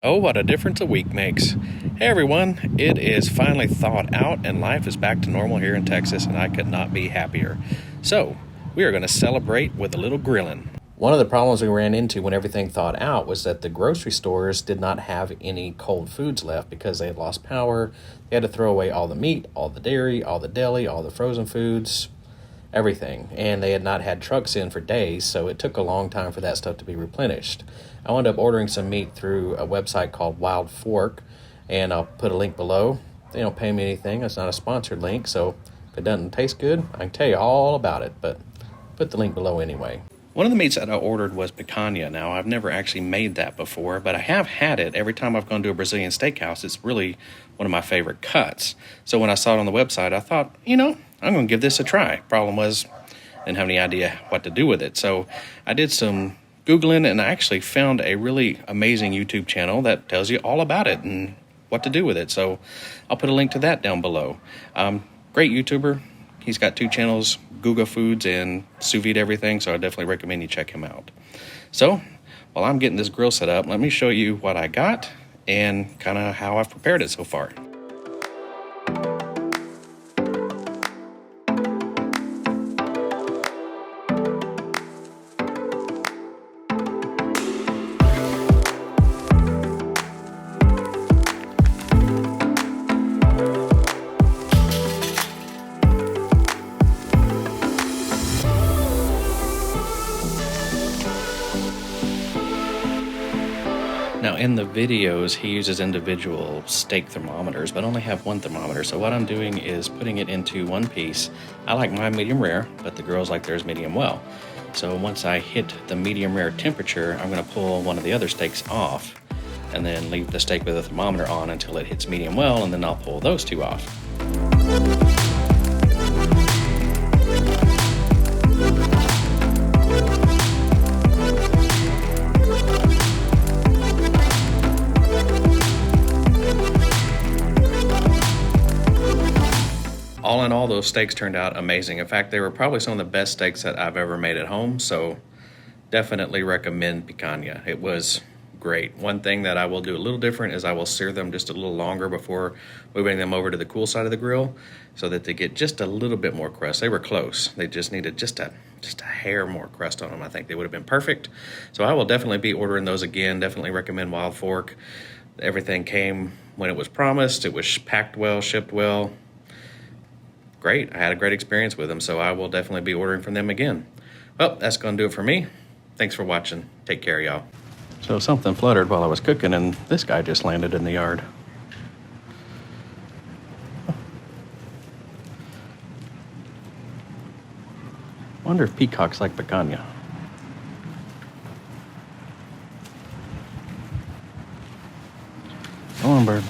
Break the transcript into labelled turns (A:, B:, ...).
A: Oh, what a difference a week makes. Hey everyone, it is finally thawed out and life is back to normal here in Texas, and I could not be happier. So, we are going to celebrate with a little grilling. One of the problems we ran into when everything thawed out was that the grocery stores did not have any cold foods left because they had lost power. They had to throw away all the meat, all the dairy, all the deli, all the frozen foods, everything. And they had not had trucks in for days, so it took a long time for that stuff to be replenished. I wound up ordering some meat through a website called Wild Fork, and I'll put a link below. They don't pay me anything. It's not a sponsored link, so if it doesn't taste good, I can tell you all about it, but put the link below anyway. One of the meats that I ordered was picanha. Now, I've never actually made that before, but I have had it. Every time I've gone to a Brazilian steakhouse, it's really one of my favorite cuts. So when I saw it on the website, I thought, I'm going to give this a try. Problem was, I didn't have any idea what to do with it. So I did some Googling, and I actually found a really amazing YouTube channel that tells you all about it and what to do with it. So I'll put a link to that down below. Great YouTuber. He's got 2 channels, Google Foods and Sous Vide everything, so I definitely recommend you check him out. So while I'm getting this grill set up, let me show you what I got and kind of how I've prepared it so far. Now in the videos, he uses individual steak thermometers, but only have one thermometer. So what I'm doing is putting it into one piece. I like mine medium rare, but the girls like theirs medium well. So once I hit the medium rare temperature, I'm gonna pull one of the other steaks off and then leave the steak with the thermometer on until it hits medium well, and then I'll pull those 2 off. All in all, those steaks turned out amazing. In fact, they were probably some of the best steaks that I've ever made at home, so definitely recommend picanha. It was great. One thing that I will do a little different is I will sear them just a little longer before moving them over to the cool side of the grill so that they get just a little bit more crust. They were close. They just needed just a hair more crust on them. I think they would have been perfect. So I will definitely be ordering those again. Definitely recommend Wild Fork. Everything came when it was promised. It was packed well, shipped well. Great. I had a great experience with them, so I will definitely be ordering from them again. Well, that's going to do it for me. Thanks for watching. Take care, y'all. So something fluttered while I was cooking, and this guy just landed in the yard. Wonder if peacocks like picanha. Come on, bird.